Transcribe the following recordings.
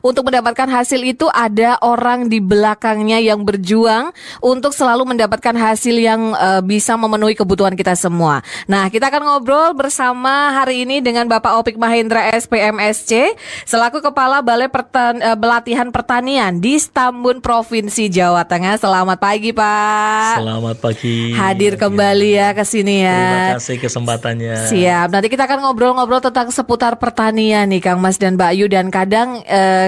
untuk mendapatkan hasil itu ada orang di belakangnya yang berjuang untuk selalu mendapatkan hasil yang bisa memenuhi kebutuhan kita semua. Nah, kita akan ngobrol bersama hari ini dengan Bapak Opik Mahendra SPMSC selaku Kepala Balai Pelatihan Pertanian di Stambun Provinsi Jawa Tengah. Selamat pagi, Pak. Selamat pagi. Hadir kembali ya ke sini ya. Terima kasih kesempatannya. Siap. Nanti kita akan ngobrol-ngobrol tentang seputar pertanian nih, Kang Mas dan Mbak Ayu, dan kadang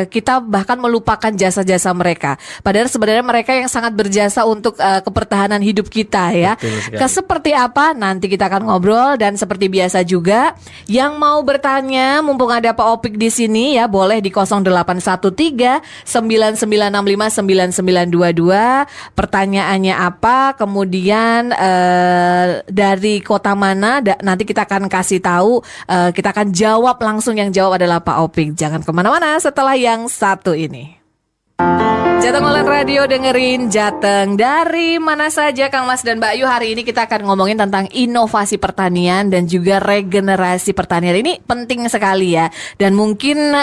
kita bahkan melupakan jasa-jasa mereka. Padahal sebenarnya mereka yang sangat berjasa untuk kepertahanan hidup kita ya. Seperti apa? Nanti kita akan ngobrol, dan seperti biasa juga yang mau bertanya mumpung ada Pak Opik di sini ya, boleh di 0813 9965 9922. Pertanyaannya apa? Kemudian dari kota mana? Nanti kita akan kasih tahu. Kita akan jawab langsung, yang jawab adalah Pak Opik. Jangan kemana-mana setelah yang satu ini. Jateng Online Radio, dengerin Jateng dari mana saja, Kang Mas dan Mbak Ayu. Hari ini kita akan ngomongin tentang inovasi pertanian dan juga regenerasi pertanian. Ini penting sekali ya. Dan mungkin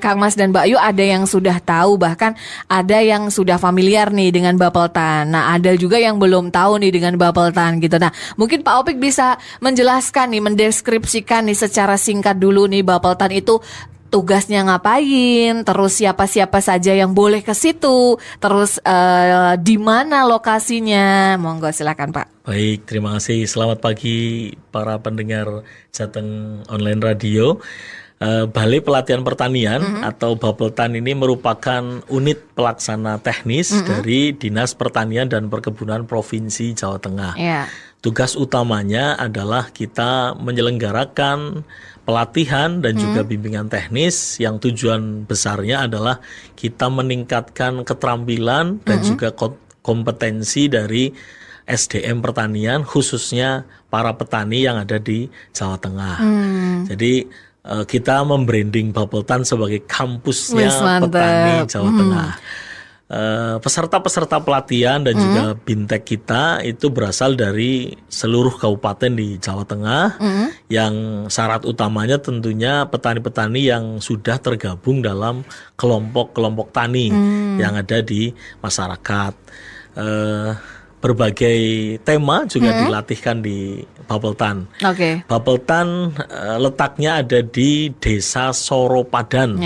Kang Mas dan Mbak Ayu ada yang sudah tahu, bahkan ada yang sudah familiar nih dengan Bapeltan. Nah, ada juga yang belum tahu nih dengan Bapeltan gitu. Nah, mungkin Pak Opik bisa menjelaskan nih, mendeskripsikan nih secara singkat dulu nih Bapeltan itu tugasnya ngapain, terus siapa-siapa saja yang boleh ke situ, terus di mana lokasinya. Monggo silakan Pak. Baik, terima kasih. Selamat pagi para pendengar Jateng Online Radio. Balai Pelatihan Pertanian atau Bapeltan ini merupakan unit pelaksana teknis dari Dinas Pertanian dan Perkebunan Provinsi Jawa Tengah. Tugas utamanya adalah kita menyelenggarakan pelatihan dan juga bimbingan teknis yang tujuan besarnya adalah kita meningkatkan keterampilan dan juga kompetensi dari SDM pertanian, khususnya para petani yang ada di Jawa Tengah. Jadi kita membranding Bapeltan sebagai kampusnya petani Jawa Tengah. Peserta-peserta pelatihan dan juga bintek kita itu berasal dari seluruh kabupaten di Jawa Tengah, yang syarat utamanya tentunya petani-petani yang sudah tergabung dalam kelompok-kelompok tani yang ada di masyarakat. Berbagai tema juga dilatihkan di Bapeltan. Bapeltan letaknya ada di Desa Soropadan,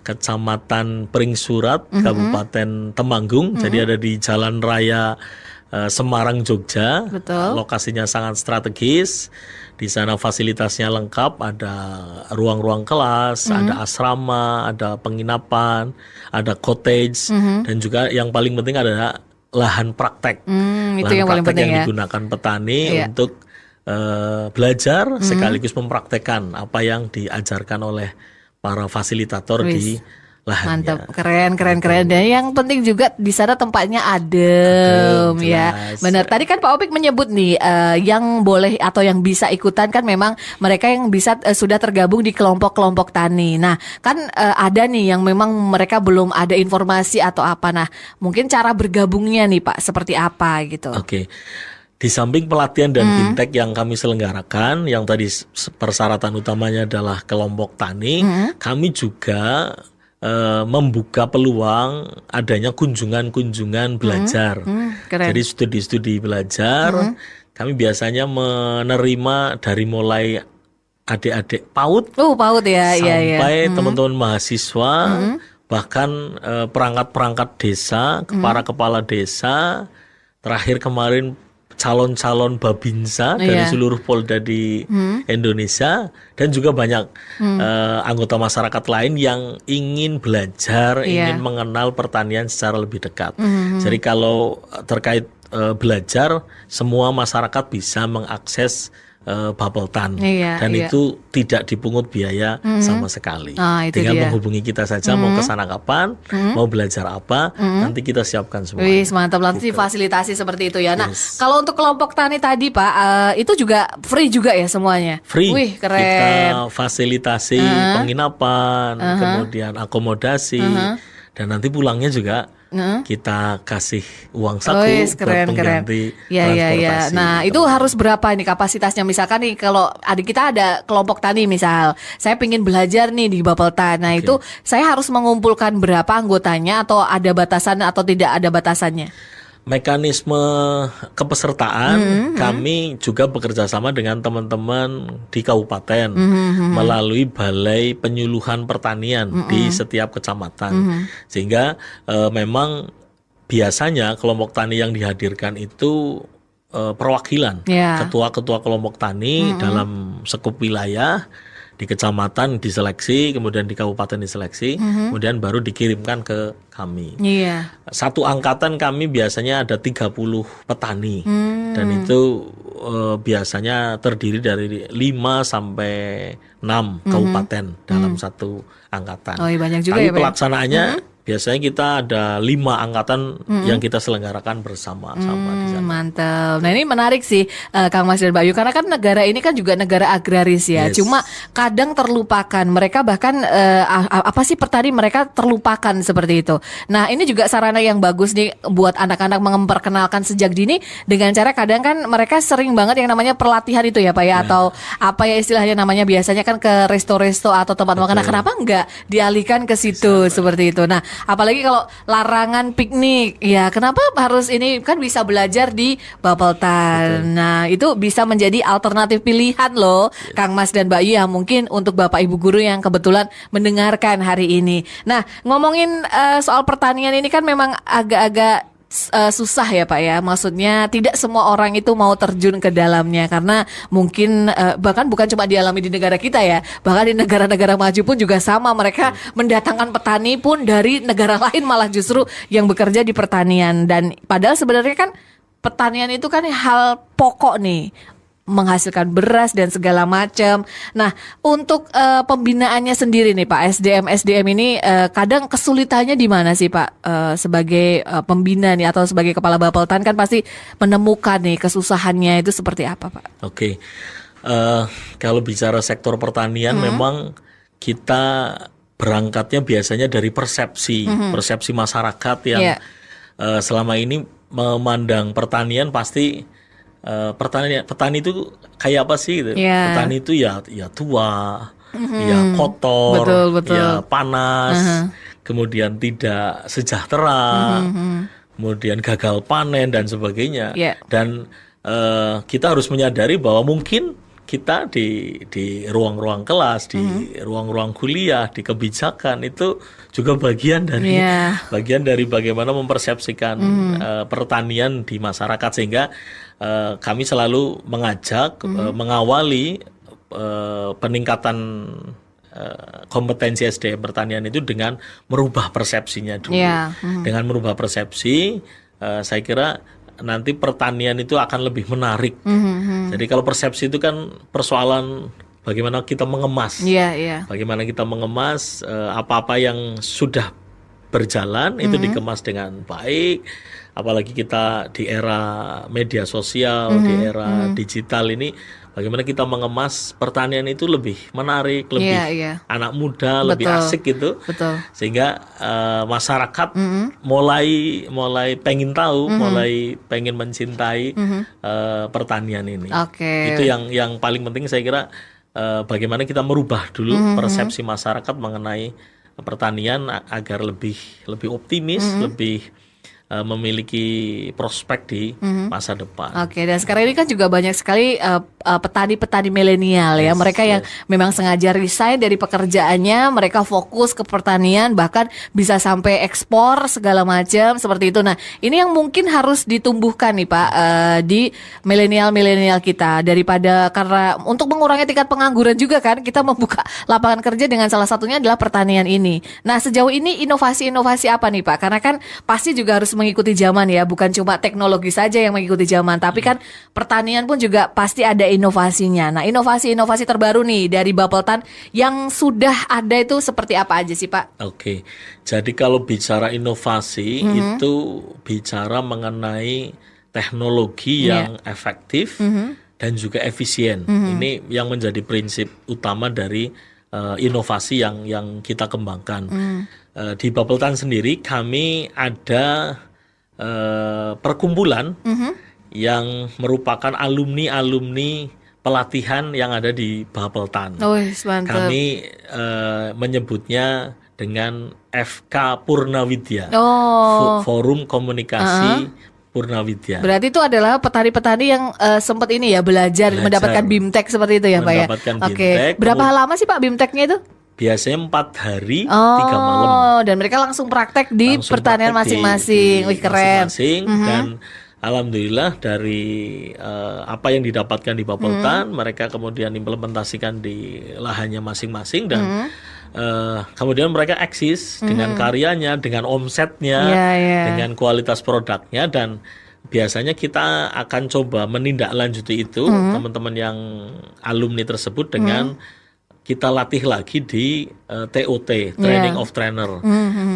Kecamatan Pringsurat, Kabupaten Temanggung. Jadi ada di Jalan Raya Semarang, Jogja. Lokasinya sangat strategis. Di sana fasilitasnya lengkap, ada ruang-ruang kelas, ada asrama, ada penginapan, ada cottage, dan juga yang paling penting ada lahan praktek. Itu yang paling penting yang digunakan petani untuk belajar sekaligus mempraktekkan apa yang diajarkan oleh para fasilitator di lahannya. Mantap, keren. Dan yang penting juga di sana tempatnya adem ya. Benar. Tadi kan Pak Opik menyebut nih yang boleh atau yang bisa ikutan kan memang mereka yang bisa sudah tergabung di kelompok-kelompok tani. Nah, kan ada nih yang memang mereka belum ada informasi atau apa. Nah, mungkin cara bergabungnya nih Pak seperti apa gitu. Di samping pelatihan dan bintek yang kami selenggarakan, yang tadi persyaratan utamanya adalah kelompok tani, kami juga membuka peluang adanya kunjungan-kunjungan belajar. Jadi studi-studi belajar, kami biasanya menerima dari mulai adik-adik PAUD, sampai teman-teman mahasiswa, bahkan perangkat-perangkat desa, para kepala desa, terakhir kemarin calon-calon babinsa dari seluruh polda di Indonesia, dan juga banyak anggota masyarakat lain yang ingin belajar, ingin mengenal pertanian secara lebih dekat. Jadi kalau terkait belajar, semua masyarakat bisa mengakses Bapeltan, dan itu tidak dipungut biaya sama sekali. Tinggal menghubungi kita saja, mau ke sana kapan, mau belajar apa, nanti kita siapkan semua. Mantap, nanti fasilitasi seperti itu ya. Nah, kalau untuk kelompok tani tadi Pak, itu juga free juga ya semuanya? Free. Keren. Kita fasilitasi penginapan, kemudian akomodasi, dan nanti pulangnya juga kita kasih uang Oh, saku yes, buat keren. pengganti Ya, ya, ya. transportasi. Nah, itu harus berapa nih kapasitasnya? Misalkan nih kalau adik kita ada kelompok tani misal, saya pingin belajar nih di Bapeltan. Nah, itu saya harus mengumpulkan berapa anggotanya atau ada batasan atau tidak ada batasannya? Mekanisme kepesertaan kami juga bekerja sama dengan teman-teman di kabupaten melalui balai penyuluhan pertanian di setiap kecamatan, sehingga memang biasanya kelompok tani yang dihadirkan itu perwakilan Ya. ketua-ketua kelompok tani dalam sekup wilayah. Di kecamatan diseleksi, kemudian di kabupaten diseleksi, kemudian baru dikirimkan ke kami. Iya. Satu angkatan kami biasanya ada 30 petani, dan itu biasanya terdiri dari 5 sampai 6 kabupaten dalam satu angkatan. Oh, iya, banyak juga Tapi ya, Pak. pelaksanaannya biasanya kita ada 5 angkatan yang kita selenggarakan bersama-sama di sana. Mantap. Nah, ini menarik sih, Kang Mas dan Bayu, karena kan negara ini kan juga negara agraris ya. Yes. Cuma kadang terlupakan. Mereka bahkan apa sih petani mereka terlupakan seperti itu. Nah, ini juga sarana yang bagus nih buat anak-anak memperkenalkan sejak dini dengan cara kadang kan mereka sering banget yang namanya pelatihan itu ya, Pak ya, atau apa ya istilahnya namanya biasanya kan ke resto-resto atau tempat makan. Nah, kenapa enggak dialihkan ke situ seperti itu. Nah, apalagi kalau larangan piknik, ya kenapa harus ini kan bisa belajar di Bapeltan. Nah, itu bisa menjadi alternatif pilihan loh, Kang Mas dan Mbak Yu, yang mungkin untuk Bapak Ibu guru yang kebetulan mendengarkan hari ini. Nah, ngomongin soal pertanian ini kan memang agak-agak susah ya Pak ya, maksudnya tidak semua orang itu mau terjun ke dalamnya karena mungkin bahkan bukan cuma dialami di negara kita ya, bahkan di negara-negara maju pun juga sama, mereka mendatangkan petani pun dari negara lain malah justru yang bekerja di pertanian. Dan padahal sebenarnya kan pertanian itu kan hal pokok nih, menghasilkan beras dan segala macam. Nah, untuk pembinaannya sendiri nih Pak, SDM ini kadang kesulitannya di mana sih Pak? Sebagai pembina nih atau sebagai kepala Bapeltan kan pasti menemukan nih kesusahannya itu seperti apa Pak? Oke. Kalau bicara sektor pertanian memang kita berangkatnya biasanya dari persepsi masyarakat yang selama ini memandang pertanian pasti petani itu kayak apa sih gitu? Petani itu ya tua, ya kotor, Betul. ya panas, kemudian tidak sejahtera, kemudian gagal panen dan sebagainya. Dan kita harus menyadari bahwa mungkin kita di ruang-ruang kelas, di ruang-ruang kuliah, di kebijakan itu juga bagian dari bagaimana mempersepsikan pertanian di masyarakat, sehingga kami selalu mengajak mengawali peningkatan kompetensi SDM pertanian itu dengan merubah persepsinya dulu. Dengan merubah persepsi, saya kira nanti pertanian itu akan lebih menarik. Jadi kalau persepsi itu kan persoalan bagaimana kita mengemas, bagaimana kita mengemas apa-apa yang sudah berjalan itu dikemas dengan baik. Apalagi kita di era media sosial, di era digital ini, bagaimana kita mengemas pertanian itu lebih menarik, lebih anak muda, lebih asik gitu. Sehingga masyarakat mulai pengen tahu, mulai pengen mencintai pertanian ini. Itu yang paling penting saya kira, bagaimana kita merubah dulu persepsi masyarakat mengenai pertanian agar lebih optimis, lebih memiliki prospek di masa depan. Dan sekarang ini kan juga banyak sekali petani-petani milenial ya, mereka yang memang sengaja resign dari pekerjaannya, mereka fokus ke pertanian, bahkan bisa sampai ekspor segala macam seperti itu. Nah, ini yang mungkin harus ditumbuhkan nih Pak di milenial kita, daripada karena untuk mengurangi tingkat pengangguran juga kan, kita membuka lapangan kerja dengan salah satunya adalah pertanian ini. Nah, sejauh ini inovasi-inovasi apa nih Pak? Karena kan pasti juga harus mengikuti zaman ya, bukan cuma teknologi saja yang mengikuti zaman, tapi kan pertanian pun juga pasti ada inovasinya. Nah, inovasi-inovasi terbaru nih dari Bapeltan yang sudah ada itu seperti apa aja sih Pak? Jadi kalau bicara inovasi itu bicara mengenai teknologi yang efektif dan juga efisien. Ini yang menjadi prinsip utama dari inovasi yang kita kembangkan. Di Bapeltan sendiri kami ada perkumpulan yang merupakan alumni pelatihan yang ada di Bapeltan. Oh, mantap. Kami menyebutnya dengan FK Purnawidya, Forum Komunikasi Purnawidya. Berarti itu adalah petani-petani yang sempat ini ya belajar mendapatkan BIMTEK seperti itu ya Pak ya? Mendapatkan Oke. BIMTEK. Berapa lama sih Pak BIMTEKnya itu? Biasanya 4 hari, 3 malam. Dan mereka langsung praktek di Langsung pertanian praktek masing-masing. Wih, keren. Masing-masing. Dan alhamdulillah dari apa yang didapatkan di Bapeltan, mereka kemudian implementasikan di lahannya masing-masing dan kemudian mereka eksis dengan karyanya, dengan omsetnya, dengan kualitas produknya, dan biasanya kita akan coba menindaklanjuti itu teman-teman yang alumni tersebut dengan kita latih lagi di TOT, Training of Trainer.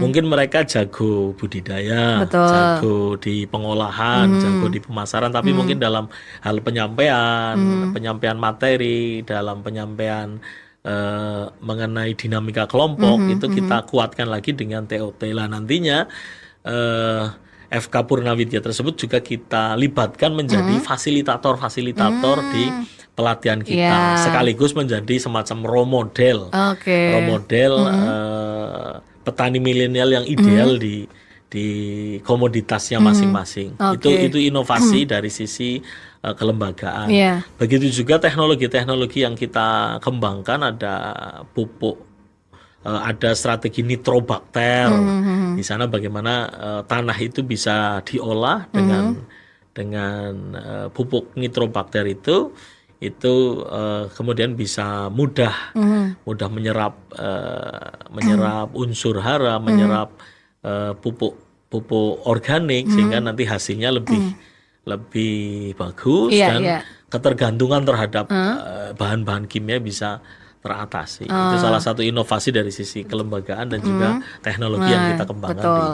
Mungkin mereka jago budidaya, jago di pengolahan, jago di pemasaran, tapi mungkin dalam hal penyampaian materi, dalam penyampaian mengenai dinamika kelompok, itu kita kuatkan lagi dengan TOT. Lah nantinya FK Purnawidya tersebut juga kita libatkan menjadi fasilitator di pelatihan kita, sekaligus menjadi semacam role model petani milenial yang ideal di komoditasnya masing-masing. Itu inovasi dari sisi kelembagaan. Begitu juga teknologi-teknologi yang kita kembangkan, ada pupuk, ada strategi nitrobakter. Di sana bagaimana tanah itu bisa diolah dengan pupuk nitrobakter itu kemudian bisa mudah menyerap unsur hara, menyerap pupuk organik, sehingga nanti hasilnya lebih bagus dan ketergantungan terhadap bahan-bahan kimia bisa teratasi. Itu salah satu inovasi dari sisi kelembagaan dan juga teknologi yang kita kembangkan di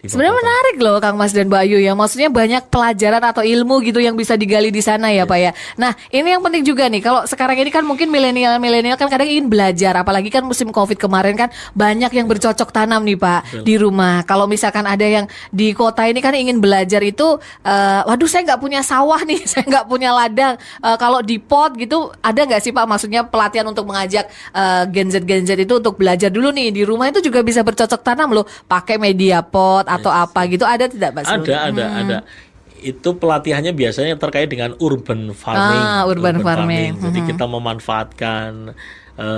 Sebenarnya menarik loh Kang Mas dan Mbak Ayu ya. Maksudnya banyak pelajaran atau ilmu gitu yang bisa digali di sana ya Pak ya. Nah ini yang penting juga nih. Kalau sekarang ini kan mungkin milenial kan kadang ingin belajar. Apalagi kan musim COVID kemarin kan banyak yang bercocok tanam nih Pak di rumah. Kalau misalkan ada yang di kota ini kan ingin belajar itu, waduh saya nggak punya sawah nih, saya nggak punya ladang. Kalau di pot gitu ada nggak sih Pak? Maksudnya pelatihan untuk mengajak Gen Z itu untuk belajar dulu nih di rumah itu juga bisa bercocok tanam loh. Pakai media pot atau apa gitu, ada tidak Pak? Ada. Itu pelatihannya biasanya terkait dengan urban farming. Urban farming. Jadi kita memanfaatkan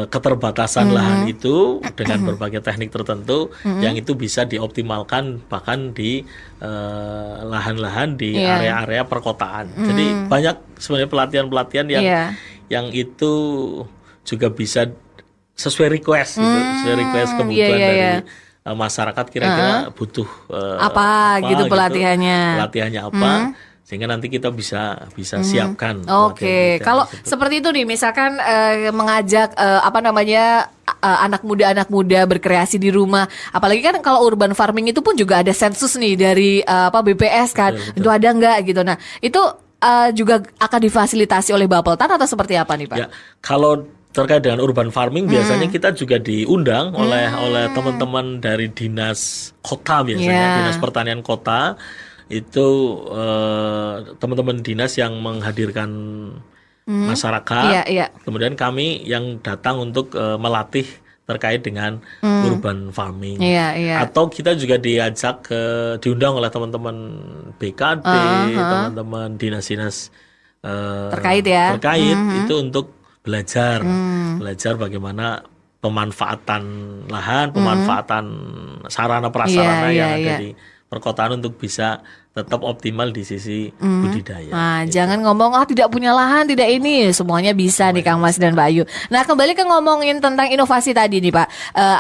keterbatasan lahan itu dengan berbagai teknik tertentu yang itu bisa dioptimalkan bahkan di lahan-lahan di area-area perkotaan. Jadi banyak sebenarnya pelatihan-pelatihan yang itu juga bisa sesuai request gitu, sesuai request kebutuhan dari masyarakat, kira-kira butuh apa gitu pelatihannya. Pelatihannya apa sehingga nanti kita bisa siapkan. Oke, kalau seperti itu nih misalkan mengajak anak muda berkreasi di rumah. Apalagi kan kalau urban farming itu pun juga ada sensus nih dari BPS kan. Betul. Itu ada enggak gitu. Nah, itu juga akan difasilitasi oleh Bapeltan atau seperti apa nih Pak? Ya, kalau terkait dengan urban farming biasanya kita juga diundang oleh teman-teman dari dinas kota, biasanya dinas pertanian kota itu teman-teman dinas yang menghadirkan masyarakat, kemudian kami yang datang untuk melatih terkait dengan urban farming, atau kita juga diundang oleh teman-teman BKD, teman-teman dinas-dinas terkait itu untuk belajar bagaimana pemanfaatan lahan, pemanfaatan sarana prasarana yang ada di perkotaan untuk bisa tetap optimal di sisi budidaya. Nah, jangan ngomong tidak punya lahan, tidak ini, semuanya bisa nih Kang Mas dan Mbak Ayu. Nah, kembali ke ngomongin tentang inovasi tadi nih Pak.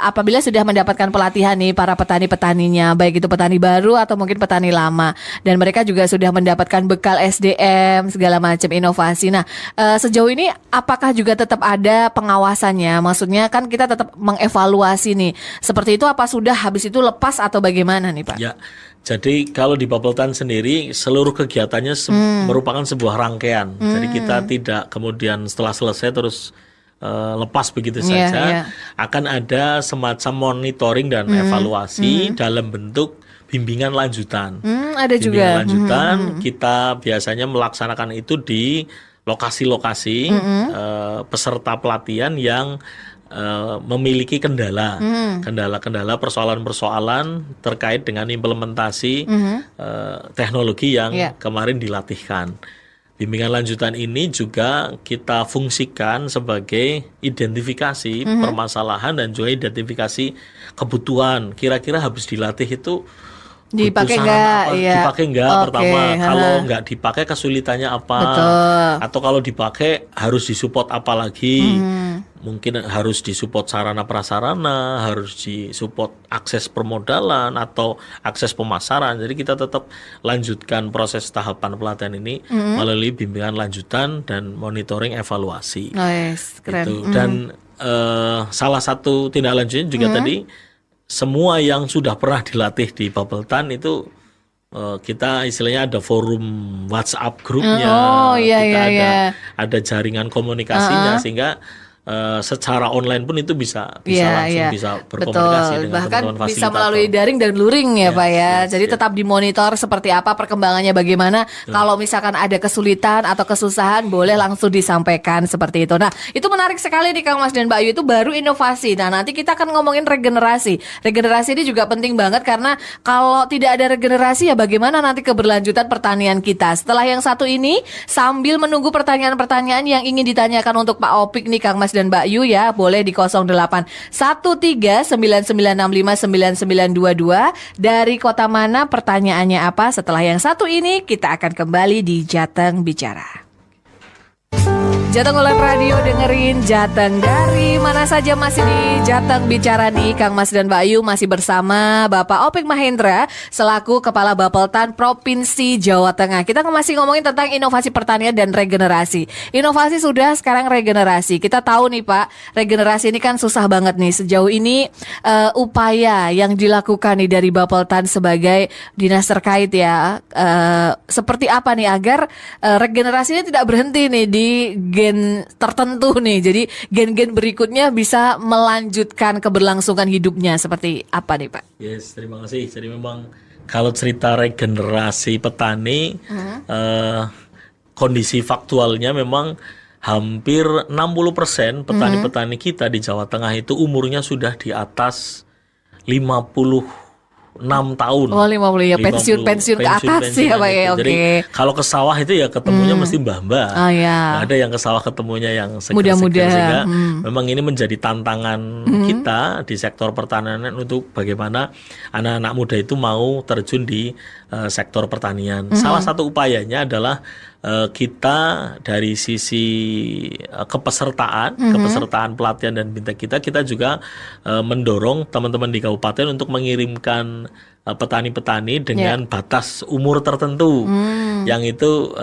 Apabila sudah mendapatkan pelatihan nih para petani-petaninya, baik itu petani baru atau mungkin petani lama, dan mereka juga sudah mendapatkan bekal SDM segala macam inovasi. Nah, sejauh ini apakah juga tetap ada pengawasannya? Maksudnya kan kita tetap mengevaluasi nih. Seperti itu apa sudah habis itu lepas atau bagaimana nih Pak? Ya. Jadi kalau di Bapeltan sendiri seluruh kegiatannya merupakan sebuah rangkaian. Jadi kita tidak kemudian setelah selesai terus lepas begitu Iya, saja. iya. Akan ada semacam monitoring dan evaluasi dalam bentuk bimbingan lanjutan. Ada Bimbingan juga. lanjutan kita biasanya melaksanakan itu di lokasi-lokasi peserta pelatihan yang memiliki kendala-kendala persoalan-persoalan terkait dengan implementasi teknologi yang Iya. kemarin dilatihkan. Bimbingan lanjutan ini juga kita fungsikan sebagai identifikasi permasalahan dan juga identifikasi kebutuhan. Kira-kira habis dilatih itu Dipakai butuh saran nggak? apa? Iya. Dipakai nggak Oke, pertama? Kalau ha. nggak dipakai kesulitannya apa? Betul. Atau kalau dipakai harus disupport apa lagi? Mungkin harus disupport sarana prasarana, harus disupport akses permodalan atau akses pemasaran. Jadi kita tetap lanjutkan proses tahapan pelatihan ini melalui bimbingan lanjutan dan monitoring evaluasi. Nice, keren. Gitu. Dan salah satu tindak lanjutnya juga tadi semua yang sudah pernah dilatih di Bubbleton itu kita istilahnya ada forum WhatsApp grupnya, Oh, iya, kita iya, ada jaringan komunikasinya sehingga secara online pun itu bisa langsung bisa berkomunikasi betul. dengan Bahkan teman-teman bisa fasilitator. melalui daring dan luring ya, Pak ya. Yes, Jadi yes. tetap dimonitor seperti apa perkembangannya bagaimana. Kalau misalkan ada kesulitan atau kesusahan boleh langsung disampaikan seperti itu. Nah, itu menarik sekali nih Kang Mas dan Mbak Ayu, itu baru inovasi. Nah, nanti kita akan ngomongin regenerasi. Regenerasi ini juga penting banget karena kalau tidak ada regenerasi ya bagaimana nanti keberlanjutan pertanian kita. Setelah yang satu ini, sambil menunggu pertanyaan-pertanyaan yang ingin ditanyakan untuk Pak Opik nih Kang Mas dan Mbak Yu ya, boleh di 081399659922 dari kota mana, pertanyaannya apa. Setelah yang satu ini kita akan kembali di Jateng Bicara. Jateng Online Radio, dengerin Jateng dari mana saja, masih di Jateng Bicara nih. Kang Mas dan Mbak Ayu masih bersama Bapak Opik Mahendra selaku Kepala Bapeltan Provinsi Jawa Tengah. Kita masih ngomongin tentang inovasi pertanian dan regenerasi. Inovasi sudah, sekarang regenerasi. Kita tahu nih Pak, regenerasi ini kan susah banget nih. Sejauh ini upaya yang dilakukan nih dari Bapeltan sebagai dinas terkait ya, seperti apa nih agar regenerasi ini tidak berhenti nih di gen tertentu nih. Jadi gen-gen berikutnya bisa melanjutkan keberlangsungan hidupnya. Seperti apa nih Pak? Yes, terima kasih. Jadi memang kalau cerita regenerasi petani, kondisi faktualnya memang hampir 60% petani-petani kita di Jawa Tengah itu umurnya sudah di atas 56 tahun. Oh 50 ya, pensiun ke atas ya Pak ya. Itu. Oke. Jadi kalau ke sawah itu ya ketemunya mesti mbah-mbah. Oh ya. Nggak ada yang ke sawah ketemunya yang Muda-muda. segar-segar, sehingga memang ini menjadi tantangan kita di sektor pertanian untuk bagaimana anak-anak muda itu mau terjun di sektor pertanian. Salah satu upayanya adalah kita dari sisi kepesertaan pelatihan dan bintang kita juga mendorong teman-teman di kabupaten untuk mengirimkan petani-petani dengan batas umur tertentu, yang itu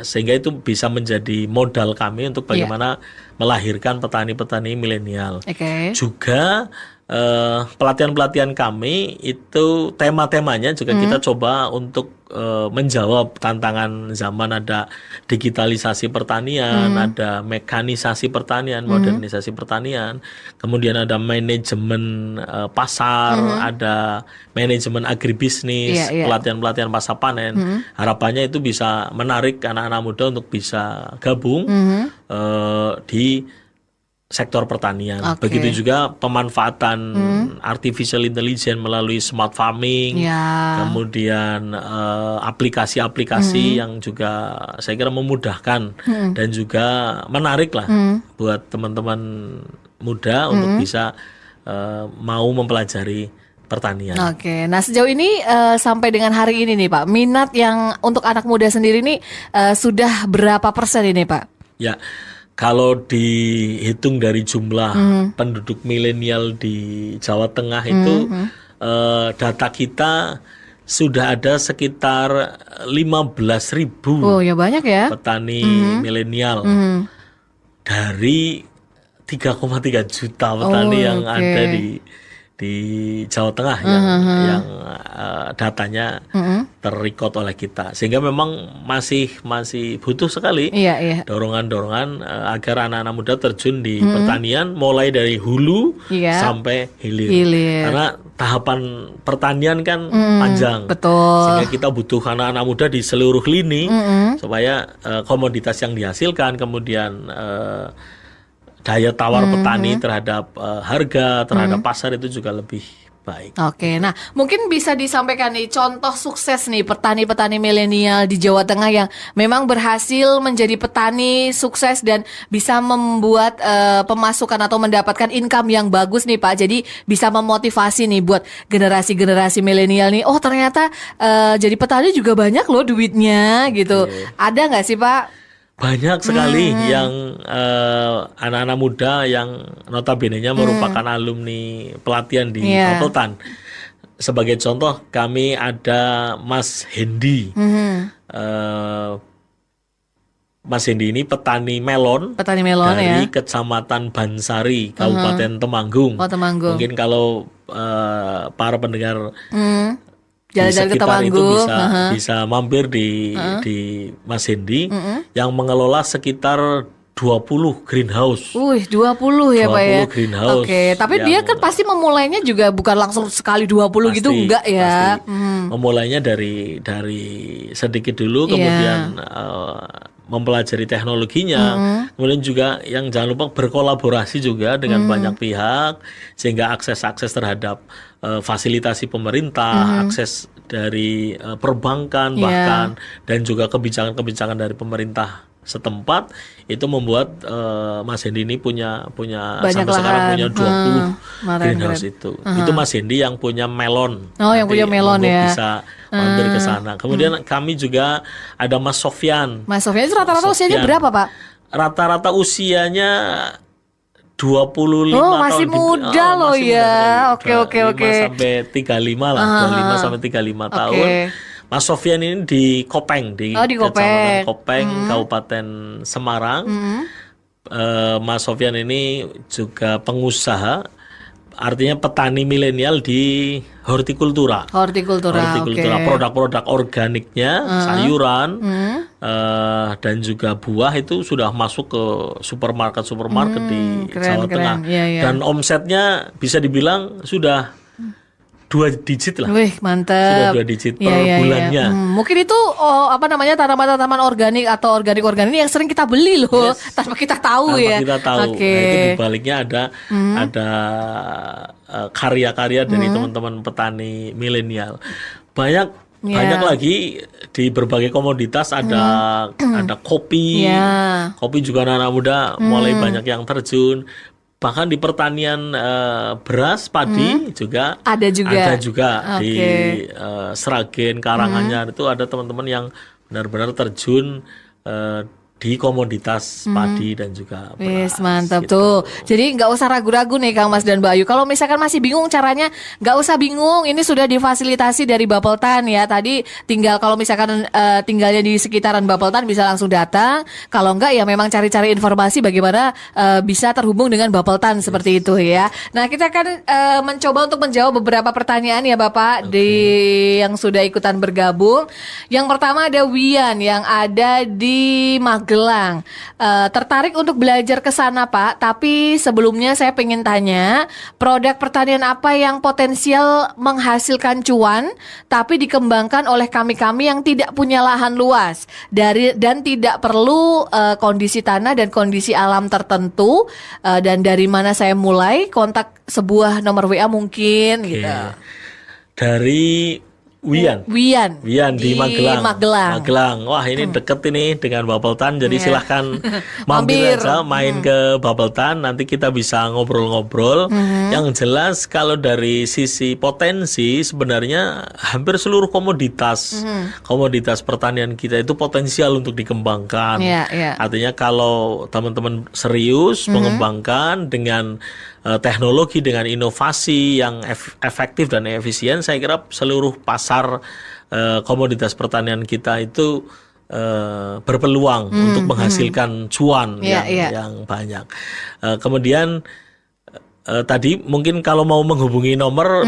sehingga itu bisa menjadi modal kami untuk bagaimana melahirkan petani-petani milenial. Oke. Juga pelatihan-pelatihan kami itu tema-temanya juga kita coba untuk menjawab tantangan zaman. Ada digitalisasi pertanian, ada mekanisasi pertanian, modernisasi pertanian, kemudian ada manajemen pasar, ada manajemen agribisnis, pelatihan-pelatihan pasca panen. Harapannya itu bisa menarik anak-anak muda untuk bisa gabung di sektor pertanian. Begitu juga pemanfaatan artificial intelligence melalui smart farming, kemudian aplikasi-aplikasi yang juga saya kira memudahkan dan juga menarik lah buat teman-teman muda untuk bisa mau mempelajari pertanian. Oke, nah sejauh ini sampai dengan hari ini nih Pak, minat yang untuk anak muda sendiri nih sudah berapa persen ini Pak? Ya, kalau dihitung dari jumlah penduduk milenial di Jawa Tengah itu data kita sudah ada sekitar 15.000 ya banyak ya petani milenial dari 3,3 juta petani yang ada Jawa Tengah yang datanya terrecord oleh kita, sehingga memang masih butuh sekali Iya. dorongan-dorongan agar anak-anak muda terjun di pertanian mulai dari hulu sampai hilir. Karena tahapan pertanian kan panjang, betul. sehingga kita butuh anak-anak muda di seluruh lini supaya komoditas yang dihasilkan, kemudian daya tawar petani terhadap harga, terhadap pasar itu juga lebih baik. Oke, nah mungkin bisa disampaikan nih contoh sukses nih petani-petani milenial di Jawa Tengah yang memang berhasil menjadi petani sukses dan bisa membuat pemasukan atau mendapatkan income yang bagus nih Pak. Jadi bisa memotivasi nih buat generasi-generasi milenial nih. Oh ternyata jadi petani juga banyak loh duitnya gitu. Ada nggak sih Pak? Banyak sekali yang anak-anak muda yang notabene-nya merupakan alumni pelatihan di Bapeltan. Sebagai contoh, kami ada Mas Hendi. Mas Hendi ini petani melon dari Kecamatan Bansari, Kabupaten Temanggung. Temanggung. Mungkin kalau para pendengar jalan-jalan ke sekitar itu Temanggung bisa mampir di Mas Hendi yang mengelola sekitar 20 greenhouse. 20 ya Pak ya. 20 greenhouse. Oke, tapi dia kan pasti memulainya juga bukan langsung sekali 20 gitu enggak ya. Memulainya dari sedikit dulu, kemudian mempelajari teknologinya, kemudian juga yang jangan lupa berkolaborasi juga dengan banyak pihak, sehingga akses terhadap fasilitasi pemerintah, akses dari perbankan bahkan, dan juga kebijakan-kebijakan dari pemerintah setempat, itu membuat Mas Hendi ini punya banyak sampai lahan. sekarang punya 20 greenhouse itu. Itu Mas Hendi yang punya melon. Oh, yang punya melon ya. Bisa mampir ke sana. Kemudian kami juga ada Mas Sofyan. Mas Sofyan itu rata-rata usianya berapa Pak? Rata-rata usianya 25 masih tahun. Muda loh masih ya. muda. Oke. 5 sampai 35 lah. 25 sampai 35 tahun. Mas Sofyan ini di Kopeng, di Kecamatan Kopeng, Kabupaten Semarang. Mas Sofyan ini juga pengusaha, artinya petani milenial di hortikultura. Produk-produk organiknya, sayuran, dan juga buah itu sudah masuk ke supermarket di Jawa Tengah. Dan omsetnya bisa dibilang sudah 2 digit lah. Wih, mantap. Sudah 2 digit per bulannya. Mungkin itu tanaman-tanaman organik atau organik yang sering kita beli loh, tanpa kita tahu ya. Tanpa kita tahu. Nah, itu di baliknya ada karya-karya dari teman-teman petani milenial. Banyak lagi di berbagai komoditas, ada kopi. Kopi juga anak-anak muda mulai banyak yang terjun. Bahkan di pertanian beras, padi juga ada juga di Sragen, Karanganyar itu ada teman-teman yang benar-benar terjun di komoditas padi dan juga beras. Mantap gitu. tuh. Jadi nggak usah ragu-ragu nih Kang Mas dan Mbak Ayu. Kalau misalkan masih bingung caranya, nggak usah bingung. Ini sudah difasilitasi dari Bapeltan ya. Tadi tinggal kalau misalkan tinggalnya di sekitaran Bapeltan bisa langsung datang. Kalau enggak ya memang cari-cari informasi bagaimana bisa terhubung dengan Bapeltan seperti itu ya. Nah kita akan mencoba untuk menjawab beberapa pertanyaan ya Bapak yang sudah ikutan bergabung. Yang pertama ada Wian yang ada di Magelang. Tertarik untuk belajar ke sana Pak, tapi sebelumnya saya pengen tanya, produk pertanian apa yang potensial menghasilkan cuan tapi dikembangkan oleh kami-kami yang tidak punya lahan luas dan tidak perlu kondisi tanah dan kondisi alam tertentu, dan dari mana saya mulai, kontak sebuah nomor WA mungkin gitu. Dari Wian di Magelang. Wah, ini deket ini dengan Bapeltan, jadi silahkan mampir aja main ke Bapeltan, nanti kita bisa ngobrol-ngobrol. Yang jelas kalau dari sisi potensi sebenarnya hampir seluruh komoditas pertanian kita itu potensial untuk dikembangkan. Artinya kalau teman-teman serius mengembangkan dengan teknologi, dengan inovasi yang efektif dan efisien, saya kira seluruh pasar komoditas pertanian kita itu berpeluang untuk menghasilkan cuan yang banyak. Kemudian tadi mungkin kalau mau menghubungi nomor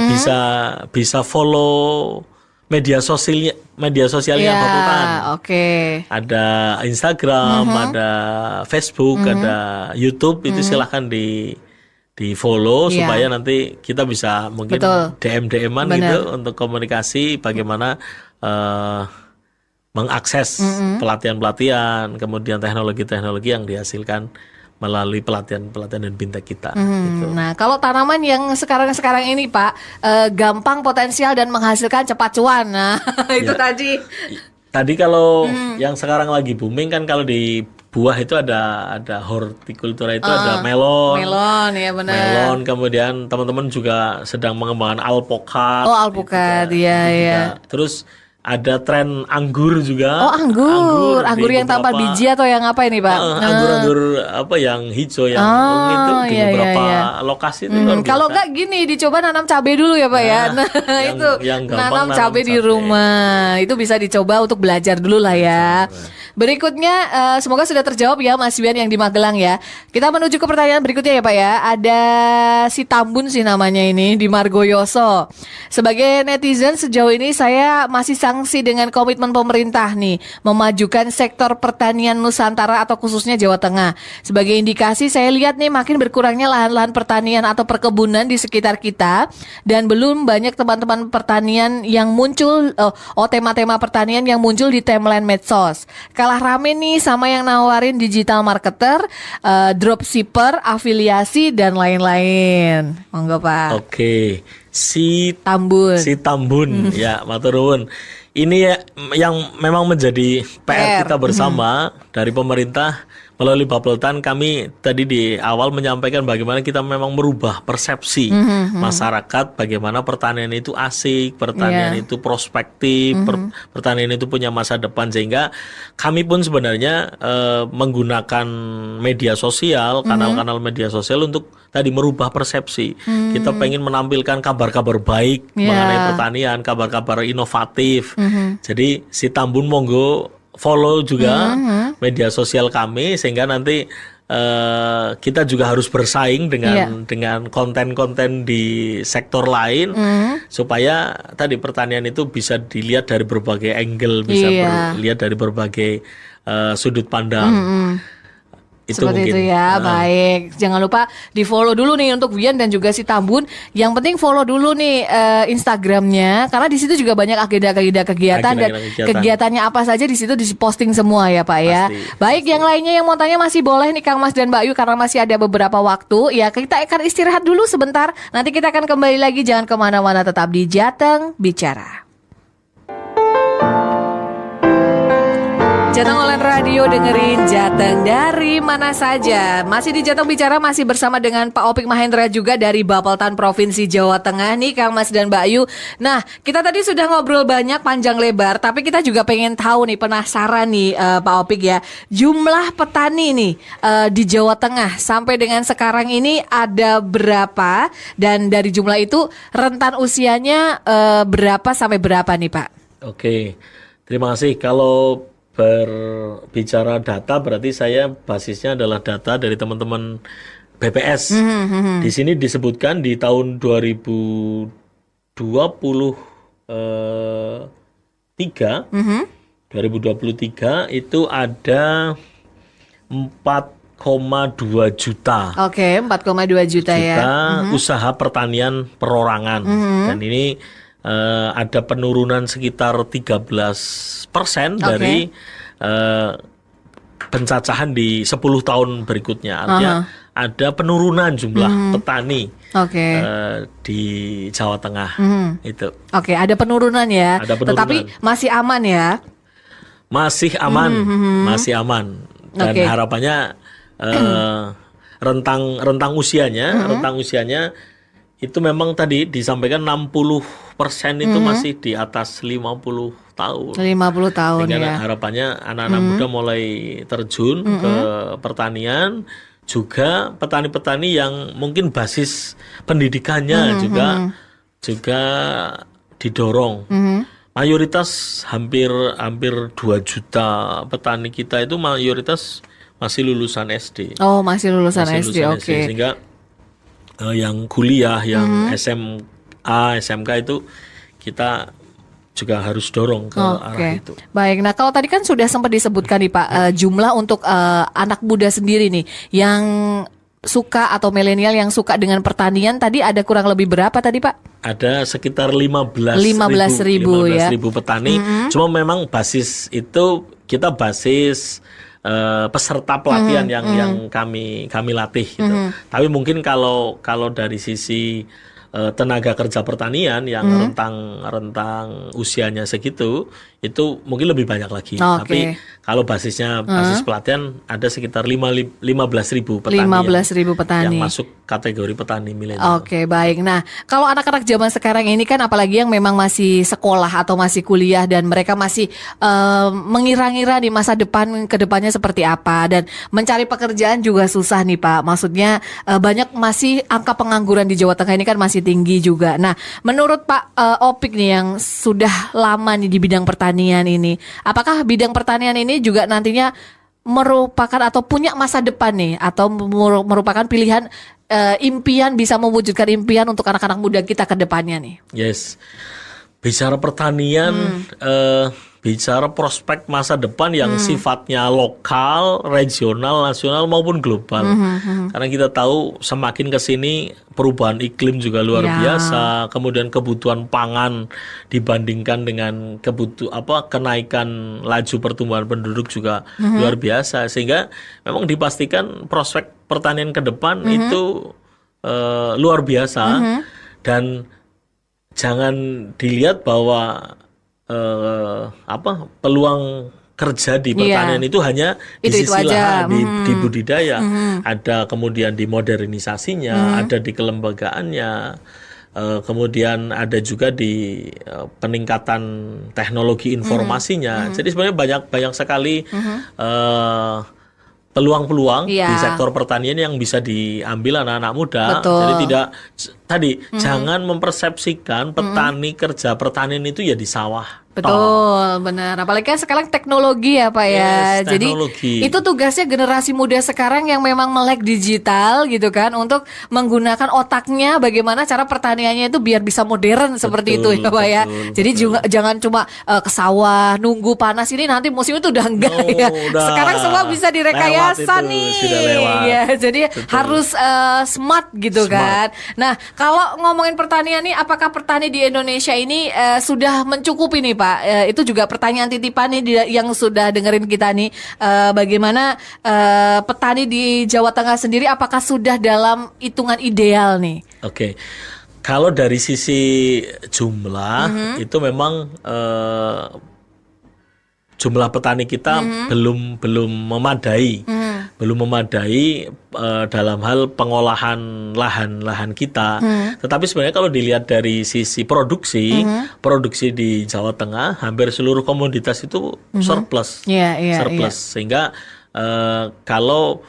bisa follow media sosialnya Bapeltan. Oke. Ada Instagram, ada Facebook, ada YouTube, itu silahkan di follow supaya nanti kita bisa mungkin DM-an gitu untuk komunikasi bagaimana mengakses pelatihan-pelatihan, kemudian teknologi-teknologi yang dihasilkan melalui pelatihan-pelatihan dan bintek kita. Gitu. Nah, kalau tanaman yang sekarang ini Pak, gampang, potensial dan menghasilkan cepat cuan. Nah, itu tadi. Tadi kalau yang sekarang lagi booming kan kalau di buah itu ada hortikultura itu ada melon. Melon, ya benar. Melon, kemudian teman-teman juga sedang mengembangkan alpukat. Oh, alpukat, iya. Terus ada tren anggur juga. Oh, anggur yang tanpa biji atau yang apa ini Pak? Anggur apa yang hijau yang itu di beberapa lokasi itu luar biasa. Kalau enggak gini, dicoba nanam cabai dulu ya Pak ya. Nah, itu nanam cabai di rumah. Itu bisa dicoba untuk belajar dulu lah ya. Berikutnya semoga sudah terjawab ya Mas Wian yang di Magelang ya. Kita menuju ke pertanyaan berikutnya ya Pak ya. Ada si Tambun sih namanya ini di Margoyoso. Sebagai netizen sejauh ini saya masih sanksi dengan komitmen pemerintah nih memajukan sektor pertanian Nusantara atau khususnya Jawa Tengah. Sebagai indikasi saya lihat nih makin berkurangnya lahan-lahan pertanian atau perkebunan di sekitar kita dan belum banyak teman-teman pertanian yang muncul tema-tema pertanian yang muncul di timeline medsos. Kalah rame nih sama yang nawarin digital marketer, dropshipper, afiliasi dan lain-lain. Monggo Pak. Oke. Si Tambun ya, matur nuwun. Ini yang memang menjadi PR kita bersama dari pemerintah melalui Bapeltan. Kami tadi di awal menyampaikan bagaimana kita memang merubah persepsi masyarakat, bagaimana pertanian itu asik, pertanian itu prospektif, pertanian itu punya masa depan, sehingga kami pun sebenarnya menggunakan media sosial, kanal-kanal media sosial untuk tadi merubah persepsi. Kita pengen menampilkan kabar-kabar baik mengenai pertanian, kabar-kabar inovatif. Jadi si Tambun monggo follow juga media sosial kami sehingga nanti kita juga harus bersaing dengan konten-konten di sektor lain supaya tadi pertanian itu bisa dilihat dari berbagai angle, bisa dilihat dari berbagai sudut pandang. Itu seperti mungkin. itu ya, baik. Jangan lupa di follow dulu nih untuk Wian dan juga si Tambun. Yang penting follow dulu nih Instagramnya, karena di situ juga banyak agenda-agenda kegiatan dan kegiatannya apa saja di situ diposting semua ya Pak ya. Baik, yang lainnya yang mau tanya masih boleh nih Kang Mas dan Mbak Yu karena masih ada beberapa waktu. Ya kita akan istirahat dulu sebentar. Nanti kita akan kembali lagi, jangan kemana-mana, tetap di Jateng Bicara. Jateng Online Radio, dengerin Jateng dari mana saja. Masih di Jateng Bicara, masih bersama dengan Pak Opik Mahendra juga dari Bapeltan Provinsi Jawa Tengah nih Kang Mas dan Mbak Yu. Nah, kita tadi sudah ngobrol banyak panjang lebar, tapi kita juga pengen tahu nih, penasaran nih Pak Opik ya, jumlah petani nih di Jawa Tengah sampai dengan sekarang ini ada berapa, dan dari jumlah itu rentan usianya berapa sampai berapa nih Pak? Oke, terima kasih. Kalau berbicara data berarti saya basisnya adalah data dari teman-teman BPS. Di sini disebutkan di tahun 2023 itu ada 4,2 juta. Oke, 4,2 juta ya. Usaha pertanian perorangan. Dan ini ada penurunan sekitar 13% dari pencacahan di 10 tahun berikutnya. Artinya ada penurunan jumlah petani di Jawa Tengah. Itu. Oke, ada penurunan ya. Tetapi masih aman ya. Masih aman, masih aman. Dan harapannya rentang usianya itu memang tadi disampaikan 60% itu masih di atas 50 tahun. 50 tahun. Sehingga harapannya anak-anak muda mulai terjun ke pertanian, juga petani-petani yang mungkin basis pendidikannya juga didorong. Mayoritas hampir 2 juta petani kita itu mayoritas masih lulusan SD. Oh, masih lulusan SD. Oke. Sehingga yang kuliah, yang SMA, SMK itu kita juga harus dorong ke arah itu. Baik, nah kalau tadi kan sudah sempat disebutkan nih Pak, jumlah untuk anak muda sendiri nih yang suka atau milenial yang suka dengan pertanian tadi ada kurang lebih berapa tadi Pak? Ada sekitar 15.000 ya. petani. Cuma memang basis itu kita basis peserta pelatihan yang kami latih gitu. Tapi mungkin kalau dari sisi tenaga kerja pertanian yang rentang usianya segitu itu mungkin lebih banyak lagi. Tapi kalau basis pelatihan ada sekitar 15.000 petani, 15.000 petani yang masuk kategori petani milenial. Oke, baik. Nah, kalau anak-anak zaman sekarang ini kan apalagi yang memang masih sekolah atau masih kuliah dan mereka masih mengira-ngira di masa depan ke depannya seperti apa dan mencari pekerjaan juga susah nih Pak. Maksudnya banyak masih angka pengangguran di Jawa Tengah ini kan masih tinggi juga. Nah, menurut Pak Opik nih yang sudah lama nih di bidang pertanian ini, apakah bidang pertanian ini juga nantinya merupakan atau punya masa depan nih atau merupakan pilihan impian, bisa mewujudkan impian untuk anak-anak muda kita ke depannya nih? Yes. Bicara pertanian, bicara prospek masa depan yang sifatnya lokal, regional, nasional maupun global. Karena kita tahu semakin ke sini perubahan iklim juga luar biasa, kemudian kebutuhan pangan dibandingkan dengan kenaikan laju pertumbuhan penduduk juga luar biasa, sehingga memang dipastikan prospek pertanian ke depan itu luar biasa dan jangan dilihat bahwa peluang kerja di pertanian itu hanya di sisi lahan, di budidaya, ada kemudian di modernisasinya, ada di kelembagaannya, kemudian ada juga di peningkatan teknologi informasinya. Jadi sebenarnya banyak sekali peluang-peluang di sektor pertanian yang bisa diambil anak-anak muda. Jadi jangan mempersepsikan petani kerja pertanian itu ya di sawah. Betul, benar. Apalagi kan sekarang teknologi ya Pak ya. Jadi itu tugasnya generasi muda sekarang yang memang melek digital gitu kan, untuk menggunakan otaknya bagaimana cara pertaniannya itu biar bisa modern seperti itu ya Pak ya. Jadi jangan cuma ke sawah nunggu panas, ini nanti musim itu udah enggak ya. Sekarang semua bisa direkayasa nih. Ya, jadi harus smart gitu kan. Nah, kalau ngomongin pertanian nih, apakah petani di Indonesia ini sudah mencukupi nih Pak? Itu juga pertanyaan titipan nih yang sudah dengerin kita nih. Bagaimana petani di Jawa Tengah sendiri, apakah sudah dalam hitungan ideal nih? Oke. Kalau dari sisi jumlah itu memang jumlah petani kita belum memadai. Belum memadai dalam hal pengolahan lahan kita. Tetapi sebenarnya kalau dilihat dari sisi produksi di Jawa Tengah hampir seluruh komoditas itu surplus. Sehingga kalau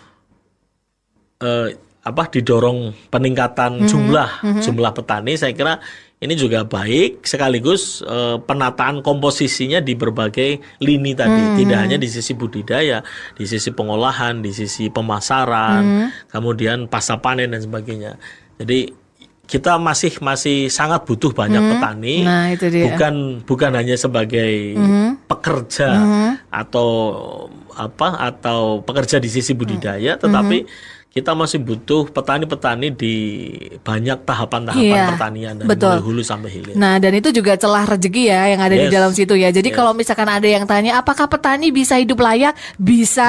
didorong peningkatan jumlah petani, saya kira ini juga baik, sekaligus penataan komposisinya di berbagai lini tadi, tidak hanya di sisi budidaya, di sisi pengolahan, di sisi pemasaran, kemudian pasca panen dan sebagainya. Jadi kita masih sangat butuh banyak petani, itu dia. bukan hanya sebagai pekerja atau pekerja di sisi budidaya, tetapi kita masih butuh petani-petani di banyak tahapan-tahapan pertanian dari mulai hulu sampai hilir. Nah, dan itu juga celah rezeki ya yang ada di dalam situ ya. Jadi kalau misalkan ada yang tanya apakah petani bisa hidup layak? Bisa.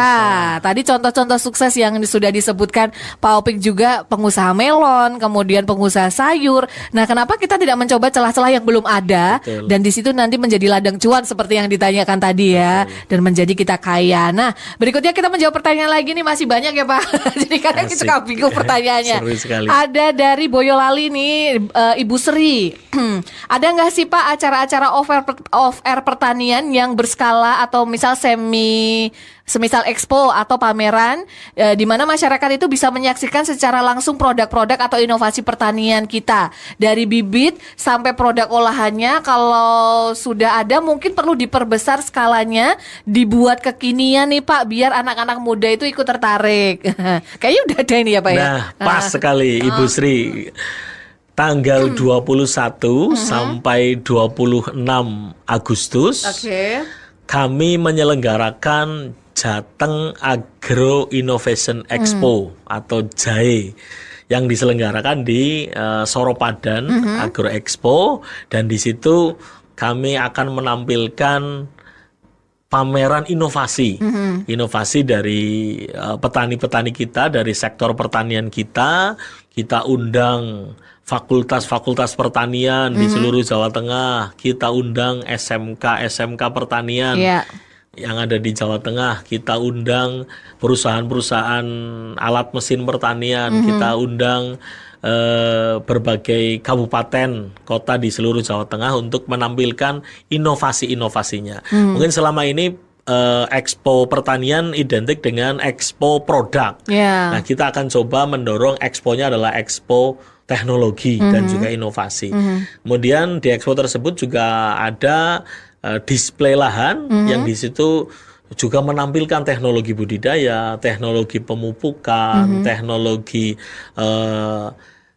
Tadi contoh-contoh sukses yang sudah disebutkan Pak Opik juga, pengusaha melon, kemudian pengusaha sayur. Nah, kenapa kita tidak mencoba celah-celah yang belum ada dan di situ nanti menjadi ladang cuan seperti yang ditanyakan tadi ya, dan menjadi kita kaya. Nah, berikutnya kita menjawab pertanyaan lagi nih, masih banyak ya Pak. Jadi kadang kita suka bingung pertanyaannya. Ada dari Boyolali nih, Ibu Sri. Ada nggak sih Pak acara-acara off air pertanian yang berskala atau misal semi semisal expo atau pameran di mana masyarakat itu bisa menyaksikan secara langsung produk-produk atau inovasi pertanian kita dari bibit sampai produk olahannya. Kalau sudah ada mungkin perlu diperbesar skalanya, dibuat kekinian nih Pak, biar anak-anak muda itu ikut tertarik. Kayaknya udah ada ini ya Pak ya. Nah, pas sekali Ibu Sri. Tanggal 21 sampai 26 Agustus kami menyelenggarakan Jateng Agro Innovation Expo atau JAE yang diselenggarakan di Soropadan Agro Expo, dan di situ kami akan menampilkan pameran inovasi, inovasi dari petani-petani kita, dari sektor pertanian kita. Kita undang fakultas-fakultas pertanian di seluruh Jawa Tengah. Kita undang SMK pertanian yang ada di Jawa Tengah. Kita undang perusahaan-perusahaan alat mesin pertanian. Kita undang berbagai kabupaten, kota di seluruh Jawa Tengah untuk menampilkan inovasi-inovasinya. Mungkin selama ini Expo pertanian identik dengan Expo produk. Nah, kita akan coba mendorong Expo-nya adalah Expo teknologi dan juga inovasi. Kemudian di Expo tersebut juga ada display lahan yang di situ juga menampilkan teknologi budidaya, teknologi pemupukan, teknologi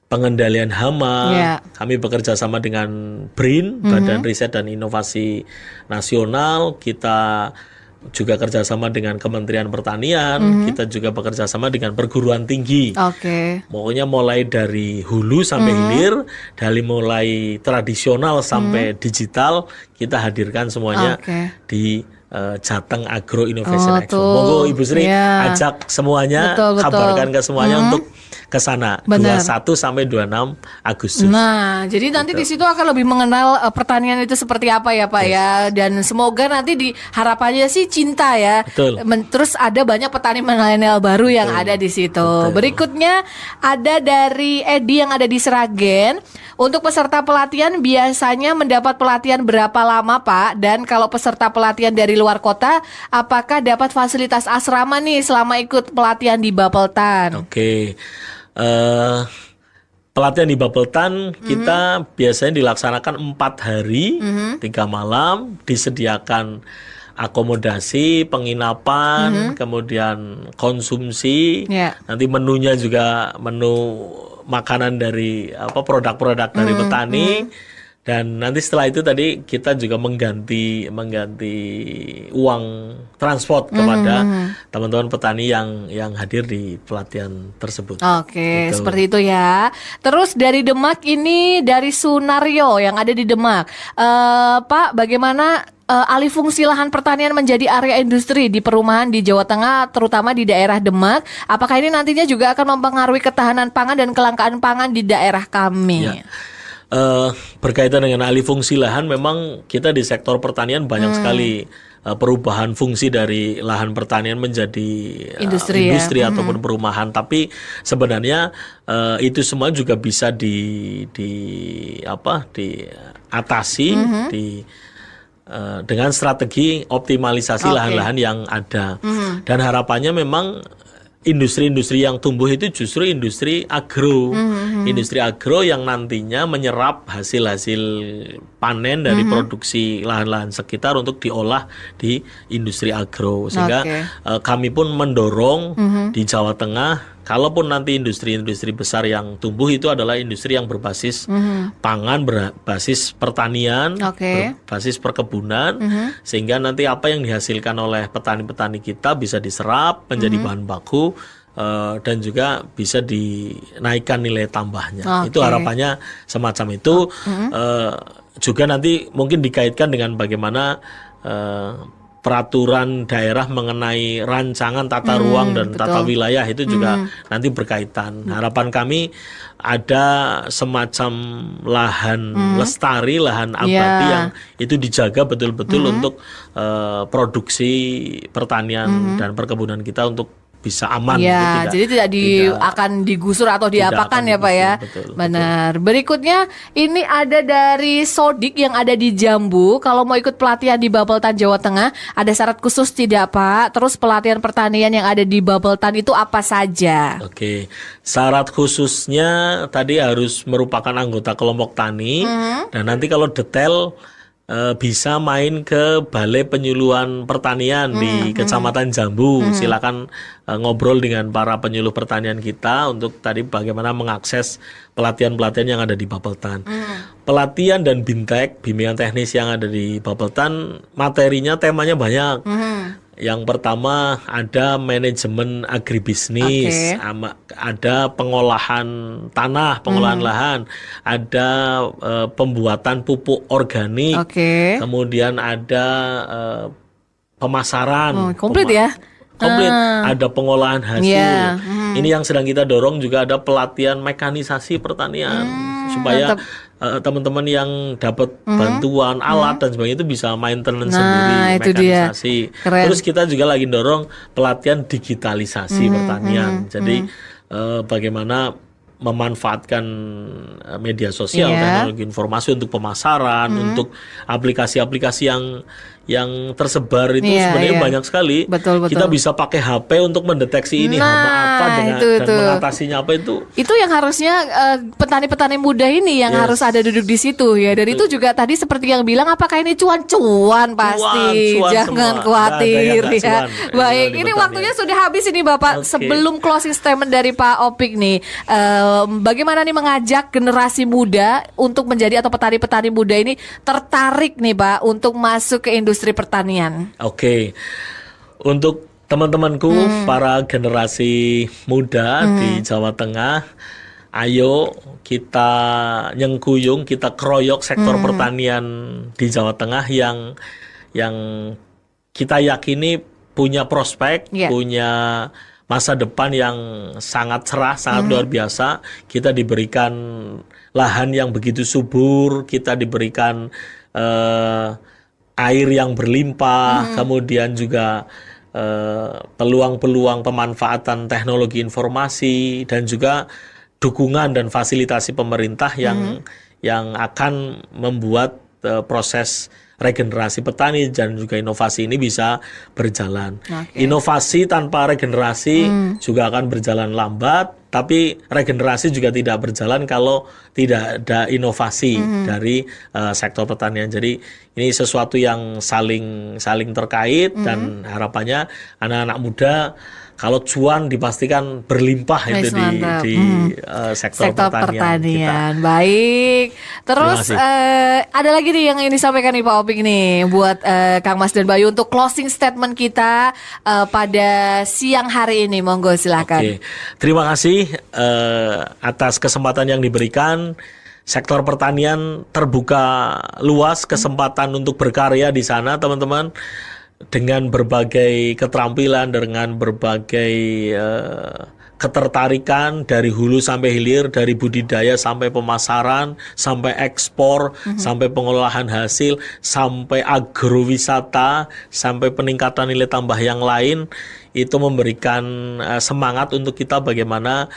pengendalian hama. Kami bekerja sama dengan BRIN, Badan Riset dan Inovasi Nasional. Kita juga kerjasama dengan Kementerian Pertanian. Kita juga bekerja sama dengan perguruan tinggi. Pokoknya mulai dari hulu sampai hilir, dari mulai tradisional sampai digital, kita hadirkan semuanya di Jateng Agro Innovation Expo. Monggo Ibu Sri ajak semuanya, kabarkan ke semuanya untuk ke sana 21 sampai 26 Agustus. Nah, jadi nanti di situ akan lebih mengenal pertanian itu seperti apa ya Pak ya, dan semoga nanti di harapannya sih cinta ya. Terus ada banyak petani milenial baru yang ada di situ. Berikutnya ada dari Edi yang ada di Sragen. Untuk peserta pelatihan biasanya mendapat pelatihan berapa lama Pak? Dan kalau peserta pelatihan dari luar kota, apakah dapat fasilitas asrama nih selama ikut pelatihan di Bapeltan? Pelatihan di Bapeltan kita biasanya dilaksanakan 4 hari, 3 malam, disediakan akomodasi, penginapan, kemudian konsumsi. Nanti menunya juga menu makanan dari produk-produk dari petani. Dan nanti setelah itu tadi kita juga mengganti uang transport kepada teman-teman petani yang hadir di pelatihan tersebut. Seperti itu ya. Terus dari Demak ini dari Sunario yang ada di Demak. Pak, bagaimana alih fungsi lahan pertanian menjadi area industri di perumahan di Jawa Tengah, terutama di daerah Demak? Apakah ini nantinya juga akan mempengaruhi ketahanan pangan dan kelangkaan pangan di daerah kami? Berkaitan dengan alih fungsi lahan, memang kita di sektor pertanian banyak sekali perubahan fungsi dari lahan pertanian menjadi industri ataupun perumahan. Tapi sebenarnya itu semua juga bisa diatasi dengan strategi optimalisasi lahan-lahan yang ada. Dan harapannya memang industri-industri yang tumbuh itu justru industri agro. Industri agro yang nantinya menyerap hasil-hasil panen dari produksi lahan-lahan sekitar untuk diolah di industri agro. Sehingga kami pun mendorong di Jawa Tengah, kalaupun nanti industri-industri besar yang tumbuh itu adalah industri yang berbasis pangan, berbasis pertanian, berbasis perkebunan, sehingga nanti apa yang dihasilkan oleh petani-petani kita bisa diserap menjadi bahan baku dan juga bisa dinaikkan nilai tambahnya. Itu harapannya semacam itu. Juga nanti mungkin dikaitkan dengan bagaimana peraturan daerah mengenai rancangan tata ruang dan tata wilayah itu juga nanti berkaitan. Harapan kami ada semacam lahan lestari, lahan abadi yang itu dijaga betul-betul untuk produksi pertanian dan perkebunan kita untuk bisa aman. Ya, gitu, jadi tidak akan digusur atau diapakan ya Pak ya. Betul, Benar. Berikutnya ini ada dari Sodik yang ada di Jambu. Kalau mau ikut pelatihan di Bapeltan Jawa Tengah, ada syarat khusus tidak Pak? Terus pelatihan pertanian yang ada di Bapeltan itu apa saja? Oke, syarat khususnya tadi harus merupakan anggota kelompok tani, dan nanti kalau detail bisa main ke Balai Penyuluhan Pertanian di Kecamatan Jambu. Silakan ngobrol dengan para penyuluh pertanian kita untuk tadi bagaimana mengakses pelatihan-pelatihan yang ada di Bapeltan. Pelatihan dan bintek, bimbingan teknis yang ada di Bapeltan, materinya temanya banyak. Yang pertama ada manajemen agribisnis, ada pengolahan tanah, pengolahan lahan, ada pembuatan pupuk organik, kemudian ada pemasaran, komplit ya? Komplit, ada pengolahan hasil. Ini yang sedang kita dorong juga ada pelatihan mekanisasi pertanian supaya teman-teman yang dapat bantuan alat dan sebagainya itu bisa maintenance sendiri, mekanisasi. Terus kita juga lagi dorong pelatihan digitalisasi pertanian. Jadi bagaimana memanfaatkan media sosial, teknologi informasi untuk pemasaran, untuk aplikasi-aplikasi yang tersebar itu sebenarnya banyak sekali. Betul. Kita bisa pakai HP untuk mendeteksi ini hama apa dan mengatasinya apa itu. Itu yang harusnya petani-petani muda ini yang harus ada duduk di situ ya. Dan itu juga tadi seperti yang bilang, apakah ini cuan-cuan pasti. Jangan khawatir ya. Baik, ini waktunya sudah habis ini Bapak. Sebelum closing statement dari Pak Opik nih, bagaimana nih mengajak generasi muda untuk menjadi atau petani-petani muda ini tertarik nih Pak untuk masuk ke industri pertanian. Oke. Untuk teman-temanku para generasi muda di Jawa Tengah, ayo kita nyengkuyung, kita keroyok sektor pertanian di Jawa Tengah yang kita yakini punya prospek, punya masa depan yang sangat cerah, sangat luar biasa. Kita diberikan lahan yang begitu subur, kita diberikan air yang berlimpah, kemudian juga peluang-peluang pemanfaatan teknologi informasi dan juga dukungan dan fasilitasi pemerintah yang akan membuat proses regenerasi petani dan juga inovasi ini bisa berjalan. Inovasi tanpa regenerasi juga akan berjalan lambat, tapi regenerasi juga tidak berjalan kalau tidak ada inovasi dari sektor pertanian. Jadi ini sesuatu yang saling terkait dan harapannya anak-anak muda kalau cuan dipastikan berlimpah itu di sektor pertanian kita. Baik. Terus ada lagi nih yang ingin disampaikan nih Pak Opik nih buat Kang Mas dan Bayu untuk closing statement kita pada siang hari ini. Monggo silakan. Terima kasih atas kesempatan yang diberikan. Sektor pertanian terbuka luas kesempatan untuk berkarya di sana, teman-teman. Dengan berbagai keterampilan, dengan berbagai ketertarikan dari hulu sampai hilir, dari budidaya sampai pemasaran, sampai ekspor, sampai pengolahan hasil, sampai agrowisata, sampai peningkatan nilai tambah yang lain, itu memberikan semangat untuk kita bagaimana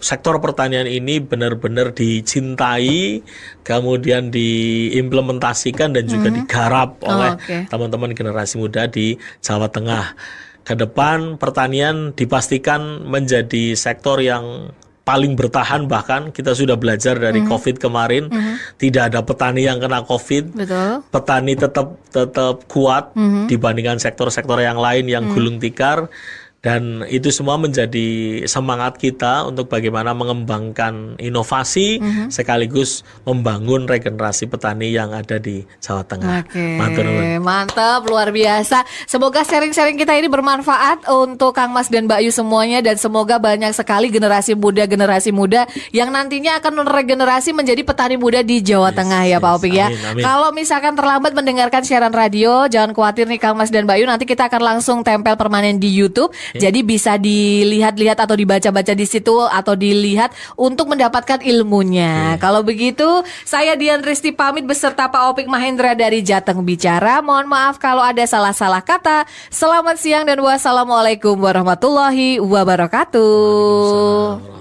sektor pertanian ini benar-benar dicintai, kemudian diimplementasikan dan juga digarap oleh teman-teman generasi muda di Jawa Tengah. Ke depan pertanian dipastikan menjadi sektor yang paling bertahan, bahkan kita sudah belajar dari COVID kemarin, tidak ada petani yang kena COVID. Betul. Petani tetap kuat dibandingkan sektor-sektor yang lain yang gulung tikar. Dan itu semua menjadi semangat kita untuk bagaimana mengembangkan inovasi sekaligus membangun regenerasi petani yang ada di Jawa Tengah. Mantap, luar biasa. Semoga sharing-sharing kita ini bermanfaat untuk Kang Mas dan Mbak Yu semuanya, dan semoga banyak sekali generasi muda yang nantinya akan meregenerasi menjadi petani muda di Jawa Tengah ya Pak Opik ya. Kalau misalkan terlambat mendengarkan siaran radio, jangan khawatir nih Kang Mas dan Mbak Yu, nanti kita akan langsung tempel permanen di YouTube. Jadi bisa dilihat-lihat atau dibaca-baca di situ atau dilihat untuk mendapatkan ilmunya. Kalau begitu, saya Dian Risti pamit beserta Pak Opik Mahendra dari Jateng Bicara. Mohon maaf kalau ada salah-salah kata. Selamat siang dan wassalamualaikum warahmatullahi wabarakatuh. Waalaikumsalam.